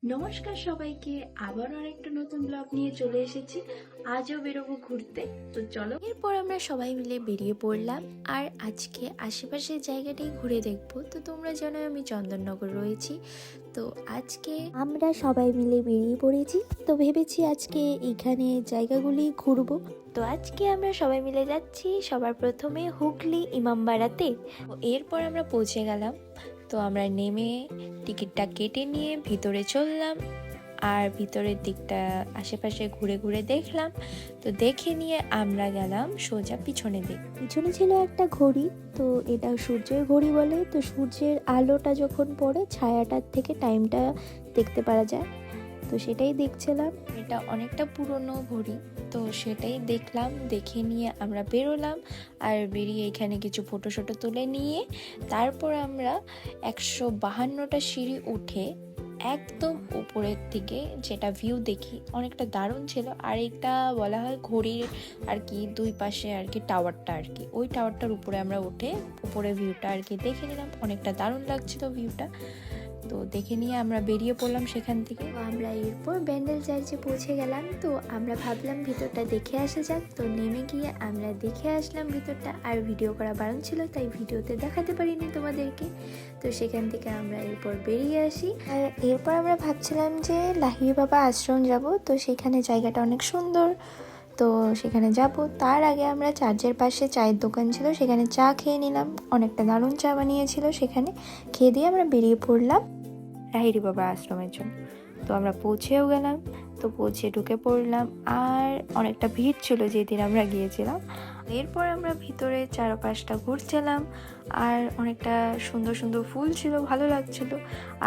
নমস্কার সবাইকে, আবার আরেকটা নতুন ব্লগ নিয়ে চলে এসেছি। আজও বেরোবো ঘুরতে, তো চলো। এরপর আমরা সবাই মিলে বেরিয়ে পড়লাম আর আজকে আশেপাশের জায়গাটাই ঘুরে দেখবো। তো তোমরা জানো আমি চন্দননগর রয়েছি, তো আজকে আমরা সবাই মিলে বেরিয়ে পড়েছি। তো ভেবেছি আজকে এখানে জায়গাগুলি ঘুরবো। তো আজকে আমরা সবাই মিলে যাচ্ছি সবার প্রথমে হুগলি ইমামবাড়াতে। তো এরপর আমরা পৌঁছে গেলাম। তো আমরা নেমে টিকিটটা কেটে নিয়ে ভিতরে চললাম আর ভিতরের দিকটা আশেপাশে ঘুরে ঘুরে দেখলাম। তো দেখে নিয়ে আমরা গেলাম সোজা পিছনে দিক। পিছনে ছিল একটা ঘড়ি, তো এটা সূর্যের ঘড়ি বলে। তো সূর্যের আলোটা যখন পড়ে ছায়াটার থেকে টাইমটা দেখতে পারা যায়, তো সেটাই দেখছিলাম। এটা অনেকটা পুরনো ঘড়ি, তো সেটাই দেখলাম। দেখে নিয়ে আমরা বেরোলাম আর বেরিয়ে এখানে কিছু ফটো তুলে নিয়ে তারপর আমরা 152টা সিঁড়ি উঠে একদম উপরের দিকে যেটা ভিউ দেখি অনেকটা দারুণ ছিল। আর এটা বলা হয় ঘড়ির আর কি দুই পাশে আর কি টাওয়ারটা, আর কি ওই টাওয়ারটার উপরে আমরা উঠে উপরে ভিউটা আর কি দেখে নিলাম। অনেকটা দারুণ লাগছিল ভিউটা। তো দেখে নিয়ে আমরা বেরিয়ে পড়লাম সেখান থেকে। আমরা এরপর ব্যান্ডেল চার্চে পৌঁছে গেলাম। তো আমরা ভাবলাম ভিতরটা দেখে আসা যাক। তো নেমে গিয়ে আমরা দেখে আসলাম ভিতরটা। আর ভিডিও করা বারণ ছিল, তাই ভিডিওতে দেখাতে পারিনি তোমাদেরকে। তো সেখান থেকে আমরা এরপর বেরিয়ে আসি। আর এরপর আমরা ভাবছিলাম যে লাহিড়ী বাবা আশ্রম যাব। তো সেখানে জায়গাটা অনেক সুন্দর, তো সেখানে যাব। তার আগে আমরা চার্চের পাশে চায়ের দোকান ছিল, সেখানে চা খেয়ে নিলাম। অনেকটা দারুণ চা বানিয়েছিল সেখানে। খেয়ে দিয়ে আমরা বেরিয়ে পড়লাম লাহিড়ী বাবা আশ্রমের জন্য। তো আমরা পৌঁছেও গেলাম। তো পৌঁছে ঢুকে পড়লাম আর অনেকটা ভিড় ছিল যেদিন আমরা গিয়েছিলাম। এরপর আমরা ভিতরে চারপাশটা ঘুরছিলাম আর অনেকটা সুন্দর সুন্দর ফুল ছিল, ভালো লাগছিল।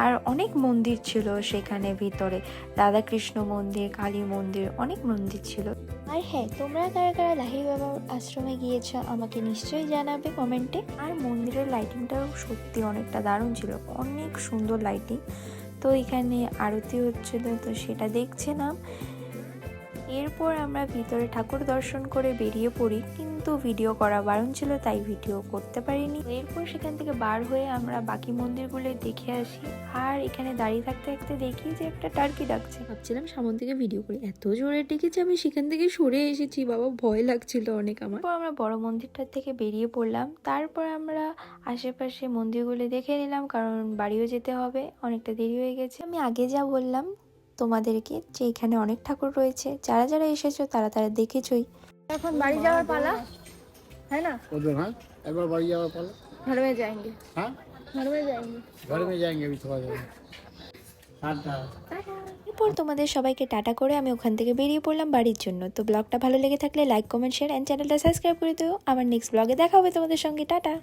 আর অনেক মন্দির ছিল সেখানে ভিতরে, রাধাকৃষ্ণ মন্দির, কালী মন্দির, অনেক মন্দির ছিল। আর হ্যাঁ, তোমরা কারা কারা লাহিড়ী বাবার আশ্রমে গিয়েছো আমাকে নিশ্চয়ই জানাবে কমেন্টে। আর মন্দিরের লাইটিংটাও সত্যি অনেকটা দারুণ ছিল, অনেক সুন্দর লাইটিং। তো এখানে আরতি হচ্ছিল, তো সেটা দেখছিলাম। এরপর আমরা ভিতরে ঠাকুর দর্শন করে বেরিয়ে পড়ি, কিন্তু ভিডিও করা বারণ ছিল তাই ভিডিও করতে পারিনি। এরপর সেখান থেকে বার হয়ে আমরা বাকি মন্দিরগুলো দেখে আসি। আর এখানে দাঁড়িয়ে থাকতে থাকতে দেখি যে একটা টার্কি ডাকছে। ভাবছিলাম সামন থেকে ভিডিও করি, এত জোরে ডেকেছে আমি সেখান থেকে সরে এসেছি, বাবা ভয় লাগছিল অনেক আমার। আমরা বড় মন্দিরটার থেকে বেরিয়ে পড়লাম। তারপর আমরা আশেপাশে মন্দিরগুলো দেখে নিলাম, কারণ বাড়িও যেতে হবে, অনেকটা দেরি হয়ে গেছে। আমি আগে যা বললাম তোমাদেরকে যে এখানে অনেক ঠাকুর রয়েছে, যারা যারা এসেছো তারা তারা দেখেছই। এখন বাড়ি যাওয়ার পালা, है ना? हाँ एक बार बढ़िया पाला घर में जाएंगे, हाँ घर में जाएंगे। घर में जाएंगे अभी थोड़ा देर टाटा। এরপর তোমাদের সবাইকে টাটা করে আমি ওখান থেকে বেরিয়ে পড়লাম বাড়ির জন্য। তো ব্লগটা ভালো লেগে থাকলে লাইক, কমেন্ট, শেয়ার অ্যান্ড চ্যানেলটা সাবস্ক্রাইব করে দিও। আমার নেক্সট ব্লগে দেখা হবে তোমাদের সঙ্গে। টাটা।